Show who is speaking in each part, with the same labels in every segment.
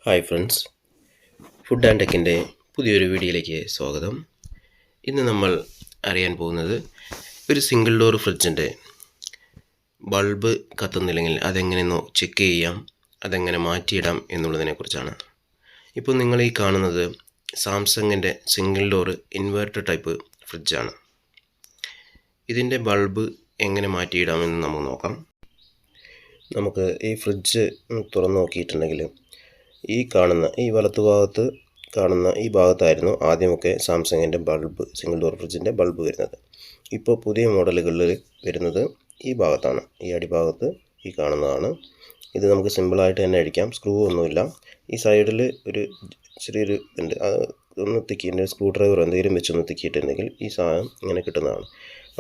Speaker 1: Hi friends, food and ടെക്കിൻ്റെ പുതിയൊരു വീഡിയോയിലേക്ക് സ്വാഗതം. ഇന്ന് നമ്മൾ അറിയാൻ പോകുന്നത് ഒരു സിംഗിൾ ഡോർ ഫ്രിഡ്ജിൻ്റെ ബൾബ് കത്തുന്നില്ലെങ്കിൽ അതെങ്ങനെ ചെക്ക് ചെയ്യാം, അതെങ്ങനെ മാറ്റിയിടാം എന്നുള്ളതിനെക്കുറിച്ചാണ്. ഇപ്പോൾ നിങ്ങൾ ഈ കാണുന്നത് സാംസങ്ങിൻ്റെ സിംഗിൾ ഡോർ ഇൻവെർട്ടർ ടൈപ്പ് ഫ്രിഡ്ജാണ്. ഇതിൻ്റെ ബൾബ് എങ്ങനെ മാറ്റിയിടാമെന്ന് നമുക്ക് നോക്കാം. നമുക്ക് ഈ ഫ്രിഡ്ജ് തുറന്നു നോക്കിയിട്ടുണ്ടെങ്കിൽ ഈ കാണുന്ന ഈ വലത്തുഭാഗത്ത് കാണുന്ന ഈ ഭാഗത്തായിരുന്നു ആദ്യമൊക്കെ സാംസങ്ങിൻ്റെ ബൾബ്, സിംഗിൾ ഡോർ ഫ്രിഡ്ജിൻ്റെ ബൾബ് വരുന്നത്. ഇപ്പോൾ പുതിയ മോഡലുകളിൽ വരുന്നത് ഈ ഭാഗത്താണ്, ഈ അടിഭാഗത്ത് ഈ കാണുന്നതാണ്. ഇത് നമുക്ക് സിമ്പിളായിട്ട് തന്നെ അടിക്കാം, സ്ക്രൂ ഒന്നുമില്ല. ഈ സൈഡിൽ ഒരു ചെറിയൊരു ഇതുണ്ട്, അത് ഒന്ന് തിക്കിയിട്ട് സ്ക്രൂ ഡ്രൈവർ എന്തെങ്കിലും വെച്ചൊന്ന് തിക്കിയിട്ടുണ്ടെങ്കിൽ ഈ സാധനം ഇങ്ങനെ കിട്ടുന്നതാണ്.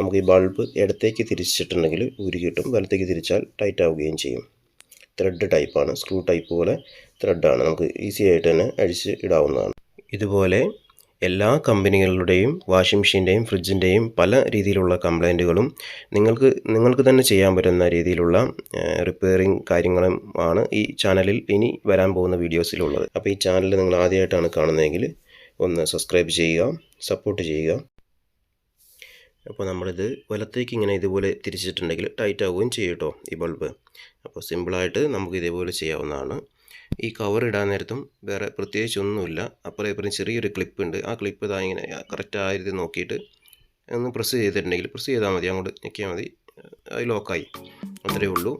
Speaker 1: നമുക്ക് ഈ ബൾബ് ഇടത്തേക്ക് തിരിച്ചിട്ടുണ്ടെങ്കിൽ ഊരി കിട്ടും, വലത്തേക്ക് തിരിച്ചാൽ ടൈറ്റ് ആവുകയും ചെയ്യും. ത്രെഡ് ടൈപ്പാണ്, സ്ക്രൂ ടൈപ്പ് പോലെ ത്രെഡാണ്, നമുക്ക് ഈസി ആയിട്ട് തന്നെ അഴിച്ച് ഇടാവുന്നതാണ്. ഇതുപോലെ എല്ലാ കമ്പനികളുടെയും വാഷിംഗ് മെഷീൻ്റെയും ഫ്രിഡ്ജിൻ്റെയും പല രീതിയിലുള്ള കംപ്ലൈൻറ്റുകളും നിങ്ങൾക്ക് തന്നെ ചെയ്യാൻ പറ്റുന്ന രീതിയിലുള്ള റിപ്പയറിങ് കാര്യങ്ങളും ആണ് ഈ ചാനലിൽ ഇനി വരാൻ പോകുന്ന വീഡിയോസിലുള്ളത്. അപ്പോൾ ഈ ചാനൽ നിങ്ങൾ ആദ്യമായിട്ടാണ് കാണുന്നതെങ്കിൽ ഒന്ന് സബ്സ്ക്രൈബ് ചെയ്യുക, സപ്പോർട്ട് ചെയ്യുക. അപ്പോൾ നമ്മളിത് വലത്തേക്ക് ഇങ്ങനെ ഇതുപോലെ തിരിച്ചിട്ടുണ്ടെങ്കിൽ ടൈറ്റ് ആവുകയും ചെയ്യും കേട്ടോ ഈ ബൾബ്. അപ്പോൾ സിമ്പിളായിട്ട് നമുക്ക് ഇതേപോലെ ചെയ്യാവുന്നതാണ്. ഈ കവർ ഇടാൻ നേരത്തും വേറെ പ്രത്യേകിച്ചൊന്നുമില്ല. അപ്പുറം ഇപ്പുറം ചെറിയൊരു ക്ലിപ്പ് ഉണ്ട്, ആ ക്ലിപ്പ് ഇതാ ഇങ്ങനെ കറക്റ്റ് ആ രീതി നോക്കിയിട്ട് ഒന്ന് പ്രസ് ചെയ്തിട്ടുണ്ടെങ്കിൽ പ്രസ് ചെയ്താൽ മതി, അങ്ങോട്ട് ഞെക്കിയാൽ മതി, അത് ലോക്കായി. അത്രയേ ഉള്ളൂ.